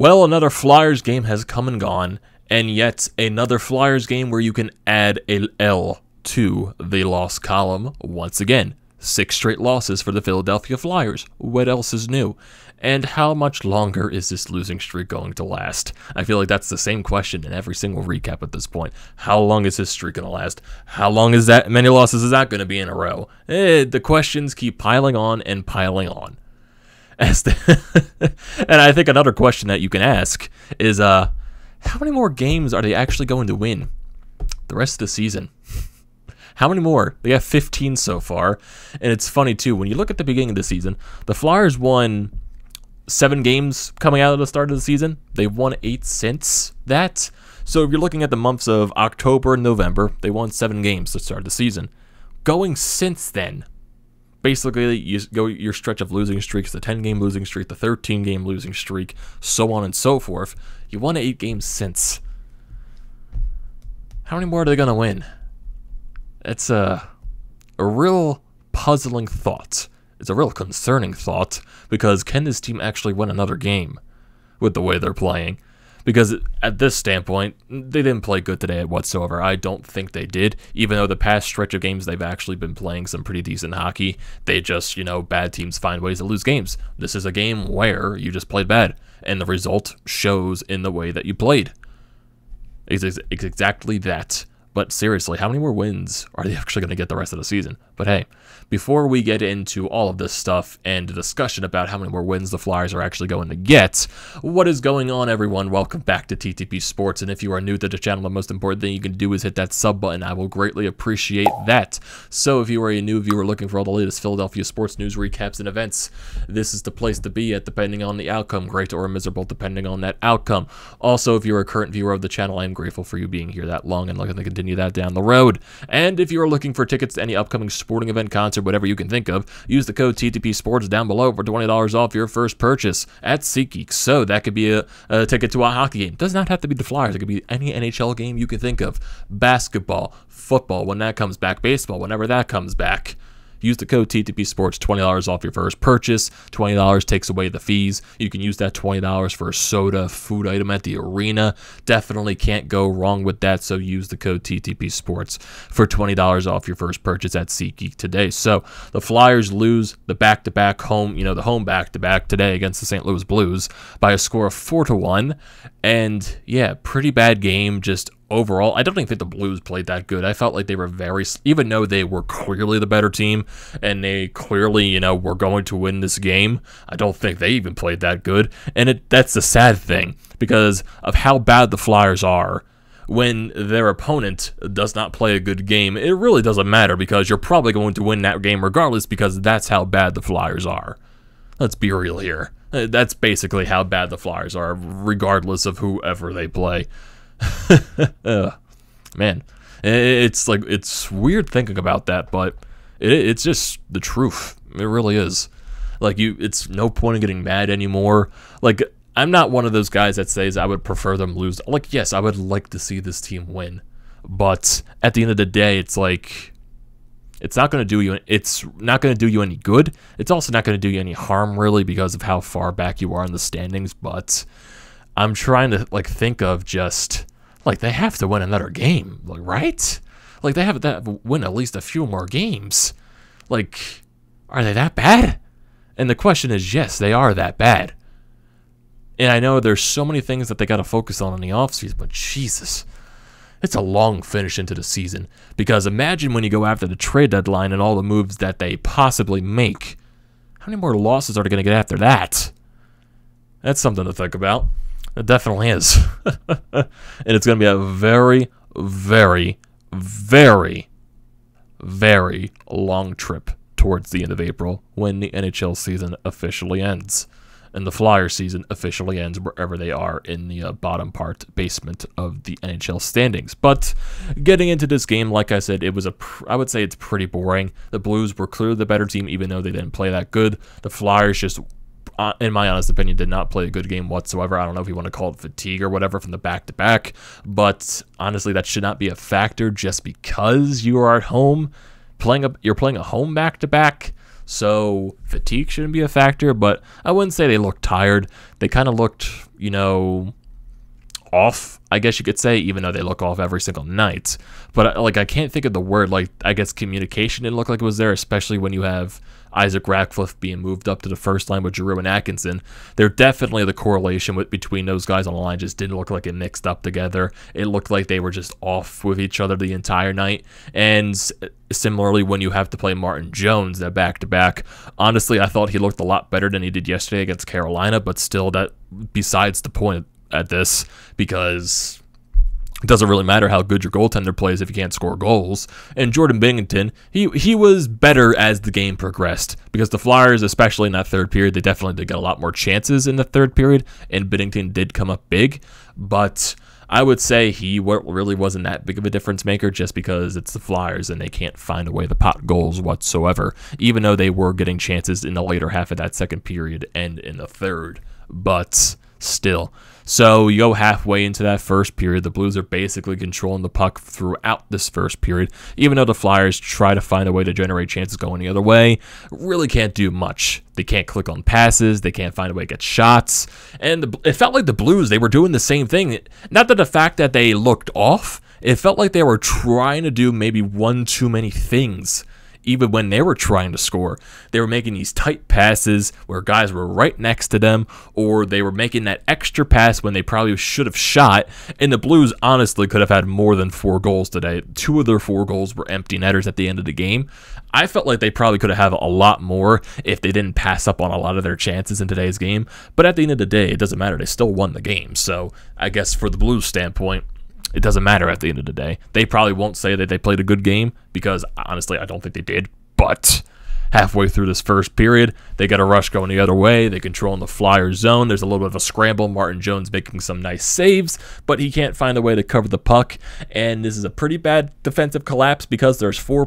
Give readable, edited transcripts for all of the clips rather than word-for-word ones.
Well, another Flyers game has come and gone, and yet another Flyers game where you can add a L to the loss column once again. 6 straight losses for the Philadelphia Flyers. What else is new? And how much longer is this losing streak going to last? I feel like that's the same question in every single recap at this point. How long is this streak going to last? How long is that? Many losses is that going to be in a row? The questions keep piling on and piling on. And I think another question that you can ask is, how many more games are they actually going to win the rest of the season? How many more? They have 15 so far. And it's funny, too. When you look at the beginning of the season, the Flyers won 7 games coming out of the start of the season. They've won 8 since that. So if you're looking at the months of October and November, they won 7 games to start the season. Going since then, basically, you go your stretch of losing streaks, the 10-game losing streak, the 13-game losing streak, so on and so forth. You won 8 games since. How many more are they going to win? It's a real puzzling thought. It's a real concerning thought, because can this team actually win another game with the way they're playing? Because at this standpoint, they didn't play good today whatsoever. I don't think they did, even though the past stretch of games they've actually been playing some pretty decent hockey. They just, bad teams find ways to lose games. This is a game where you just played bad, and the result shows in the way that you played. It's exactly that. But seriously, how many more wins are they actually going to get the rest of the season? But hey, before we get into all of this stuff and the discussion about how many more wins the Flyers are actually going to get, what is going on, everyone? Welcome back to TTP Sports. And if you are new to the channel, the most important thing you can do is hit that sub button. I will greatly appreciate that. So if you are a new viewer looking for all the latest Philadelphia sports news, recaps, and events, this is the place to be at, depending on the outcome, great or miserable, depending on that outcome. Also, if you're a current viewer of the channel, I am grateful for you being here that long and looking to continue that down the road. And if you are looking for tickets to any upcoming sporting event, concert, whatever you can think of, use the code TTP Sports down below for $20 off your first purchase at SeatGeek. So that could be a ticket to a hockey game. It does not have to be the Flyers. It could be any NHL game you can think of. Basketball, football, when that comes back, baseball, whenever that comes back. Use the code TTP Sports, $20 off your first purchase. $20 takes away the fees. You can use that $20 for a soda, food item at the arena. Definitely can't go wrong with that, so use the code TTP Sports for $20 off your first purchase at SeatGeek today. So the Flyers lose the back-to-back home, the home back-to-back today against the St. Louis Blues by a score of 4-1. And yeah, pretty bad game just overall. I don't even think the Blues played that good. I felt like they were even though they were clearly the better team and they clearly, were going to win this game, I don't think they even played that good. And that's the sad thing, because of how bad the Flyers are. When their opponent does not play a good game, it really doesn't matter, because you're probably going to win that game regardless, because that's how bad the Flyers are. Let's be real here. That's basically how bad the Flyers are, regardless of whoever they play. Man, it's weird thinking about that, but it's just the truth. It really is. Like, it's no point in getting mad anymore. Like, I'm not one of those guys that says I would prefer them lose. Like, yes, I would like to see this team win, but at the end of the day, it's like, it's not going to do you any good. It's also not going to do you any harm, really, because of how far back you are in the standings. But I'm trying to think of just they have to win another game, right? Like, they have to win at least a few more games. Like, are they that bad? And the question is, yes, they are that bad. And I know there's so many things that they got to focus on in the offseason, but Jesus, it's a long finish into the season. Because imagine when you go after the trade deadline and all the moves that they possibly make. How many more losses are they going to get after that? That's something to think about. It definitely is. And it's going to be a very, very, very, very long trip towards the end of April when the NHL season officially ends. And the Flyers season officially ends wherever they are in the bottom basement of the NHL standings. But getting into this game, like I said, I would say it's pretty boring. The Blues were clearly the better team, even though they didn't play that good. The Flyers just, in my honest opinion, did not play a good game whatsoever. I don't know if you want to call it fatigue or whatever from the back-to-back, but honestly, that should not be a factor just because you are at home. You're playing a home back-to-back. So fatigue shouldn't be a factor, but I wouldn't say they looked tired. They kind of looked, off, I guess you could say, even though they look off every single night. But like, I can't think of the word. Like, I guess communication didn't look like it was there, especially when you have Isaac Ratcliffe being moved up to the first line with Giroux and Atkinson. There definitely the correlation between those guys on the line just didn't look like it mixed up together. It looked like they were just off with each other the entire night. And similarly, when you have to play Martin Jones at back-to-back, honestly, I thought he looked a lot better than he did yesterday against Carolina, but still, that besides the point at this, because it doesn't really matter how good your goaltender plays if you can't score goals. And Jordan Binnington, he was better as the game progressed, because the Flyers, especially in that third period, they definitely did get a lot more chances in the third period, and Binnington did come up big, but I would say he really wasn't that big of a difference maker, just because it's the Flyers and they can't find a way to pot goals whatsoever, even though they were getting chances in the later half of that second period and in the third, but still. So you go halfway into that first period, the Blues are basically controlling the puck throughout this first period, even though the Flyers try to find a way to generate chances going the other way. Really can't do much. They can't click on passes, they can't find a way to get shots, and it felt like the Blues, they were doing the same thing. Not that the fact that they looked off, it felt like they were trying to do maybe one too many things. Even when they were trying to score, they were making these tight passes where guys were right next to them, or they were making that extra pass when they probably should have shot, and the Blues honestly could have had more than 4 goals today. 2 of their 4 goals were empty netters at the end of the game. I felt like they probably could have had a lot more if they didn't pass up on a lot of their chances in today's game, but at the end of the day, it doesn't matter. They still won the game, so I guess for the Blues standpoint, it doesn't matter at the end of the day. They probably won't say that they played a good game, because honestly, I don't think they did. But halfway through this first period, they got a rush going the other way. They control in the Flyers zone. There's a little bit of a scramble. Martin Jones making some nice saves, but he can't find a way to cover the puck. And this is a pretty bad defensive collapse, because there's 4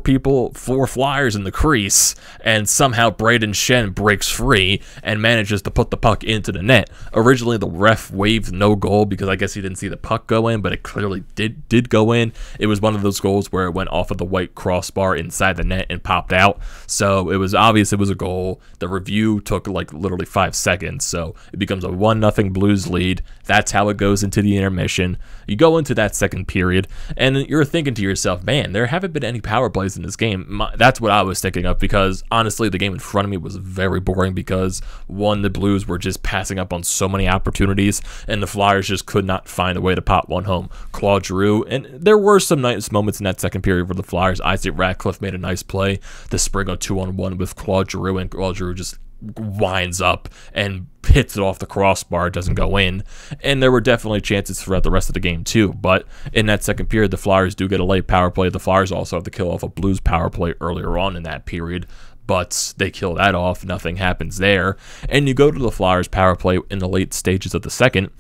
Flyers in the crease, and somehow Braden Shen breaks free and manages to put the puck into the net. Originally, the ref waved no goal because I guess he didn't see the puck go in, but it clearly did go in. It was one of those goals where it went off of the white crossbar inside the net and popped out. So it was obvious it was a goal. The review took like literally 5 seconds, so it becomes a 1-0 Blues lead. That's how it goes into the intermission. You go into that second period, and you're thinking to yourself, man, there haven't been any power plays in this game. That's what I was thinking of, because honestly, the game in front of me was very boring, because one, the Blues were just passing up on so many opportunities, and the Flyers just could not find a way to pop one home. Claude Giroux, and there were some nice moments in that second period for the Flyers. Isaac Ratcliffe made a nice play to spring a 2-on-1 with Claude Giroux, and Claude Giroux just winds up and hits it off the crossbar. It doesn't go in, and there were definitely chances throughout the rest of the game too, but in that second period, the Flyers do get a late power play. The Flyers also have to kill off a Blues power play earlier on in that period, but they kill that off. Nothing happens there, and you go to the Flyers power play in the late stages of the second,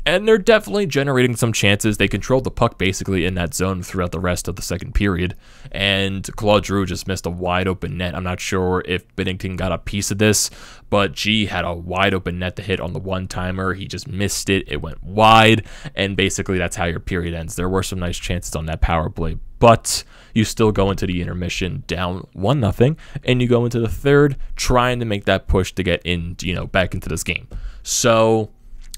and they're definitely generating some chances. They controlled the puck basically in that zone throughout the rest of the second period, and Claude Giroux just missed a wide open net. I'm not sure if Binnington got a piece of this, but G had a wide open net to hit on the one-timer. He just missed it. It went wide, and basically that's how your period ends. There were some nice chances on that power play, but you still go into the intermission down 1-0, and you go into the third trying to make that push to get in, back into this game. So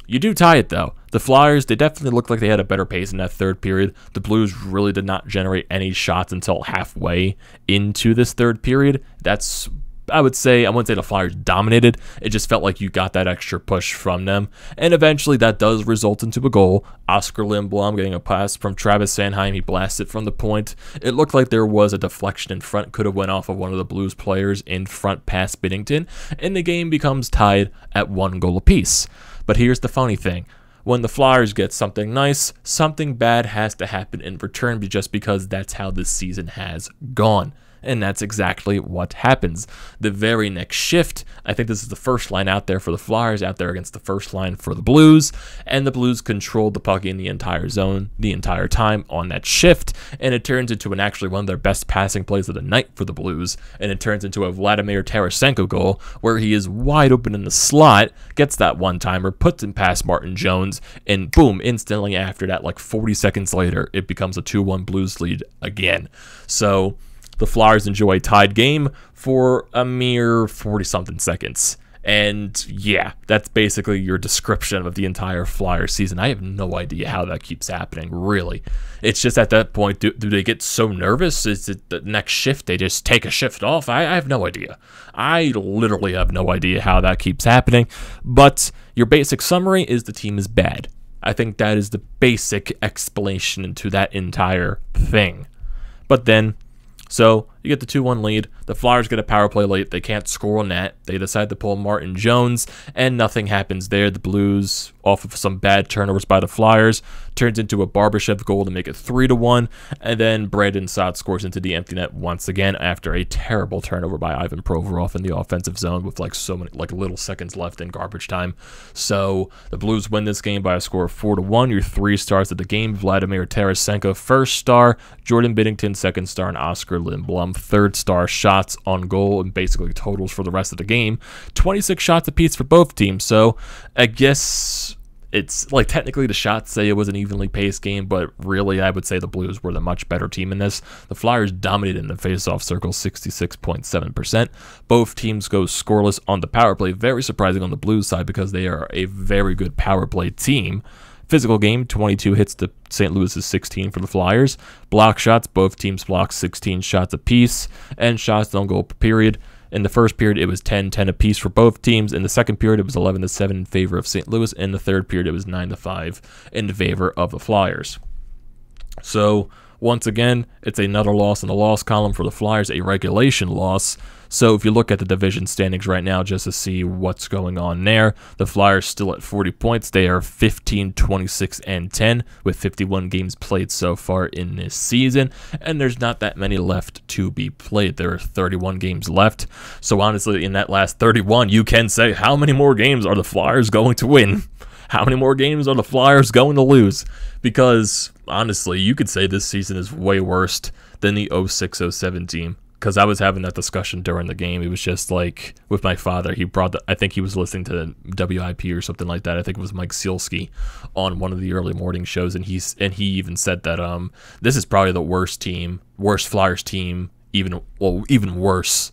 you do tie it, though. The Flyers, they definitely looked like they had a better pace in that third period. The Blues really did not generate any shots until halfway into this third period. That's, I wouldn't say the Flyers dominated. It just felt like you got that extra push from them. And eventually that does result into a goal. Oscar Lindblom getting a pass from Travis Sanheim. He blasted from the point. It looked like there was a deflection in front. Could have went off of one of the Blues players in front past Binnington. And the game becomes tied at 1 goal apiece. But here's the funny thing. When the Flyers get something nice, something bad has to happen in return, just because that's how this season has gone. And that's exactly what happens. The very next shift, I think this is the first line out there for the Flyers, out there against the first line for the Blues, and the Blues controlled the puck in the entire zone the entire time on that shift, and it turns into actually one of their best passing plays of the night for the Blues, and it turns into a Vladimir Tarasenko goal, where he is wide open in the slot, gets that one-timer, puts him past Martin Jones, and boom, instantly after that, like 40 seconds later, it becomes a 2-1 Blues lead again. So the Flyers enjoy a tied game for a mere 40-something seconds. And yeah, that's basically your description of the entire Flyers season. I have no idea how that keeps happening, really. It's just at that point, do they get so nervous? Is it the next shift, they just take a shift off? I have no idea. I literally have no idea how that keeps happening. But your basic summary is the team is bad. I think that is the basic explanation into that entire thing. But then, so you get the 2-1 lead. The Flyers get a power play late. They can't score on that. They decide to pull Martin Jones, and nothing happens there. The Blues, off of some bad turnovers by the Flyers, turns into a Barbashev goal to make it 3-1, and then Brandon Saad scores into the empty net once again after a terrible turnover by Ivan Provorov in the offensive zone with so many little seconds left in garbage time. So the Blues win this game by a score of 4-1. Your 3 stars of the game: Vladimir Tarasenko, first star; Jordan Binnington, second star; and Oscar Lindblom, third star. Shots on goal and basically totals for the rest of the game: 26 shots apiece for both teams. So I guess it's technically the shots say it was an evenly paced game, but really I would say the Blues were the much better team in this. The Flyers dominated in the faceoff circle, 66.7%. Both teams go scoreless on the power play. Very surprising on the Blues side because they are a very good power play team. Physical game, 22 hits to St. Louis's 16 for the Flyers. Block shots, both teams blocked 16 shots apiece. And shots on goal per period. In the first period, it was 10-10 apiece for both teams. In the second period, it was 11-7 in favor of St. Louis. In the third period, it was 9-5 in favor of the Flyers. So, once again, it's another loss in the loss column for the Flyers, a regulation loss. So if you look at the division standings right now just to see what's going on there, the Flyers still at 40 points. They are 15, 26, and 10 with 51 games played so far in this season, and there's not that many left to be played. There are 31 games left. So honestly, in that last 31, you can say, how many more games are the Flyers going to win? How many more games are the Flyers going to lose? Because honestly, you could say this season is way worse than the 06-07 team. Because I was having that discussion during the game. It was just like with my father. He brought I think he was listening to WIP or something like that. I think it was Mike Sealski on one of the early morning shows, and he even said that this is probably the worst Flyers team, even worse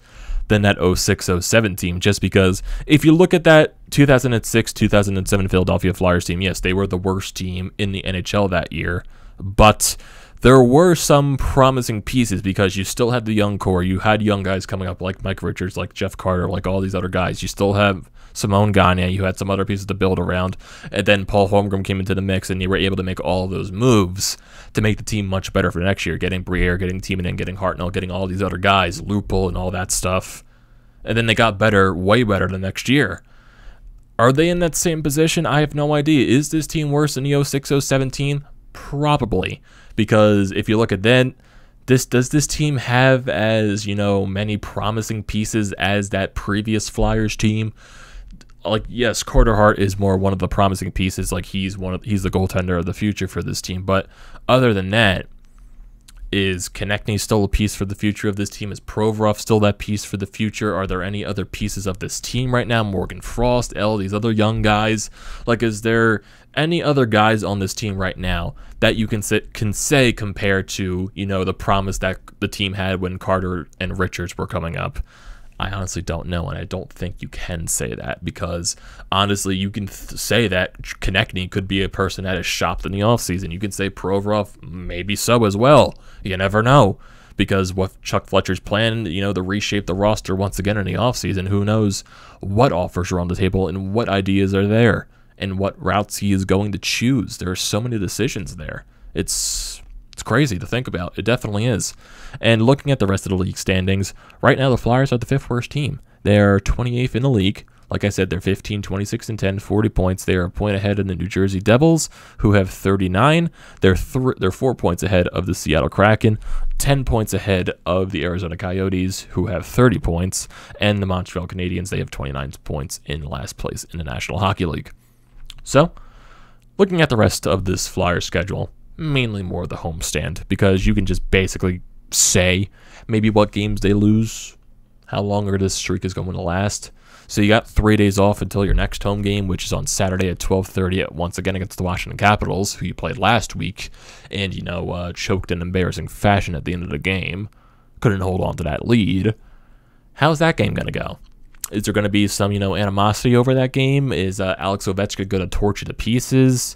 than that 06-07 team. Just because if you look at that 2006-2007 Philadelphia Flyers team, yes, they were the worst team in the NHL that year, but there were some promising pieces because you still had the young core. You had young guys coming up like Mike Richards, like Jeff Carter, like all these other guys. You still have Simone Gagne. You had some other pieces to build around. And then Paul Holmgren came into the mix, and you were able to make all of those moves to make the team much better for next year. Getting Briere, getting Timonen, getting Hartnell, getting all these other guys, Lupul and all that stuff. And then they got better, way better the next year. Are they in that same position? I have no idea. Is this team worse than the 06-07 team? Probably. Because if you look at that, does this team have as, many promising pieces as that previous Flyers team? Like, yes, Carter Hart is more one of the promising pieces. Like, he's the goaltender of the future for this team. But other than that, is Konechny still a piece for the future of this team? Is Provorov still that piece for the future? Are there any other pieces of this team right now? Morgan Frost, these other young guys. Like, is there any other guys on this team right now that you can say compared to, the promise that the team had when Carter and Richards were coming up? I honestly don't know, and I don't think you can say that because, honestly, you can say that Konechny could be a person that is shopped in the offseason. You can say Provorov maybe so as well. You never know because what Chuck Fletcher's plan, to reshape the roster once again in the offseason, who knows what offers are on the table and what ideas are there and what routes he is going to choose. There are so many decisions there. It's crazy to think about. It definitely is. And looking at the rest of the league standings, right now the Flyers are the 5th worst team. They're 28th in the league. Like I said, they're 15, 26, and 10, 40 points. They are a point ahead of the New Jersey Devils, who have 39. They're 4 points ahead of the Seattle Kraken, 10 points ahead of the Arizona Coyotes, who have 30 points, and the Montreal Canadiens, they have 29 points in last place in the National Hockey League. So, looking at the rest of this Flyers schedule, mainly more the homestand, because you can just basically say maybe what games they lose, how longer this streak is going to last. So you got 3 days off until your next home game, which is on Saturday at 12:30 once again against the Washington Capitals, who you played last week and, choked in embarrassing fashion at the end of the game. couldn't hold on to that lead. How's that game going to go? Is there going to be some, animosity over that game? Is Alex Ovechkin going to torch you to pieces?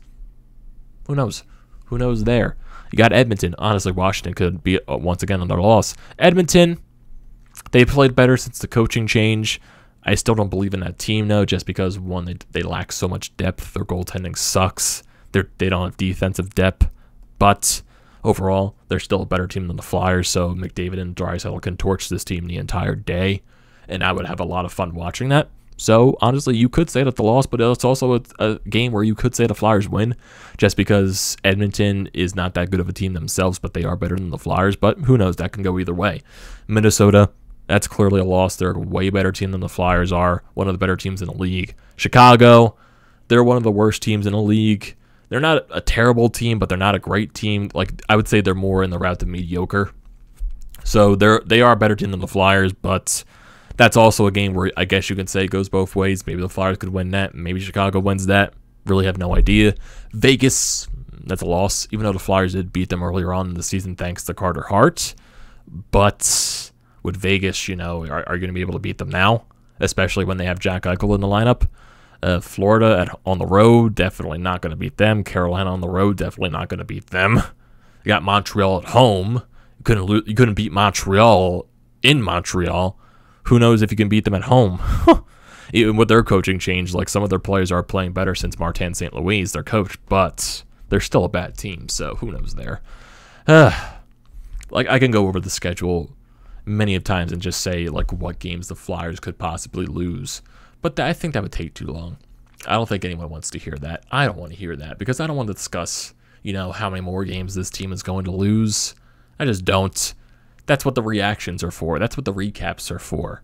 Who knows? Who knows there? You got Edmonton. Honestly, Washington could be, once again, another loss. Edmonton, they played better since the coaching change. I still don't believe in that team, though, just because, one, they lack so much depth. Their goaltending sucks. They don't have defensive depth. But overall, they're still a better team than the Flyers, so McDavid and Draisaitl can torch this team the entire day, and I would have a lot of fun watching that. So, honestly, you could say that the loss, but it's also a game where you could say the Flyers win, just because Edmonton is not that good of a team themselves, but they are better than the Flyers. But who knows? That can go either way. Minnesota, that's clearly a loss. They're a way better team than the Flyers are, one of the better teams in the league. Chicago, they're one of the worst teams in the league. They're not a terrible team, but they're not a great team. Like, I would say they're more in the route to mediocre. So they are a better team than the Flyers, but that's also a game where I guess you can say it goes both ways. Maybe the Flyers could win that. Maybe Chicago wins that. Really have no idea. Vegas, that's a loss, even though the Flyers did beat them earlier on in the season thanks to Carter Hart. But with Vegas, are you going to be able to beat them now? Especially when they have Jack Eichel in the lineup. Florida on the road, definitely not going to beat them. Carolina on the road, definitely not going to beat them. You got Montreal at home. You couldn't beat Montreal in Montreal. Who knows if you can beat them at home? Even with their coaching change, like some of their players are playing better since Martin St. Louis, their coach, but they're still a bad team, so who knows there. Like, I can go over the schedule many of times and just say, like, what games the Flyers could possibly lose. But I think that would take too long. I don't think anyone wants to hear that. I don't want to hear that because I don't want to discuss, how many more games this team is going to lose. I just don't. That's what the reactions are for. That's what the recaps are for.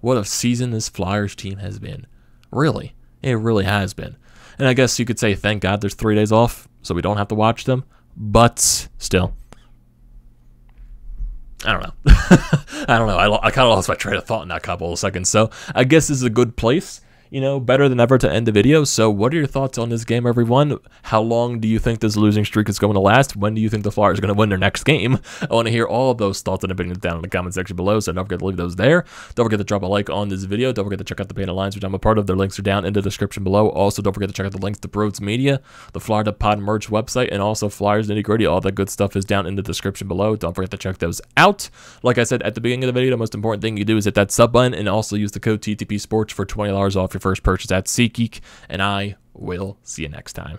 What a season this Flyers team has been. Really. It really has been. And I guess you could say, thank God there's 3 days off so we don't have to watch them. But still. I don't know. I don't know. I kind of lost my train of thought in that couple of seconds. So I guess this is a good place, better than ever to end the video. So what are your thoughts on this game, everyone? How long do you think this losing streak is going to last? When do you think the Flyers are going to win their next game? I want to hear all of those thoughts and opinions down in the comment section below. So don't forget to leave those there. Don't forget to drop a like on this video. Don't forget to check out the Painted Lines, which I'm a part of. Their links are down in the description below. Also, don't forget to check out the links to Broads Media, the Florida Pod merch website, and also Flyers Nitty Gritty. All that good stuff is down in the description below. Don't forget to check those out. Like I said at the beginning of the video, the most important thing you do is hit that sub button and also use the code TTP Sports for $20 off your first purchase at SeatGeek. And I will see you next time.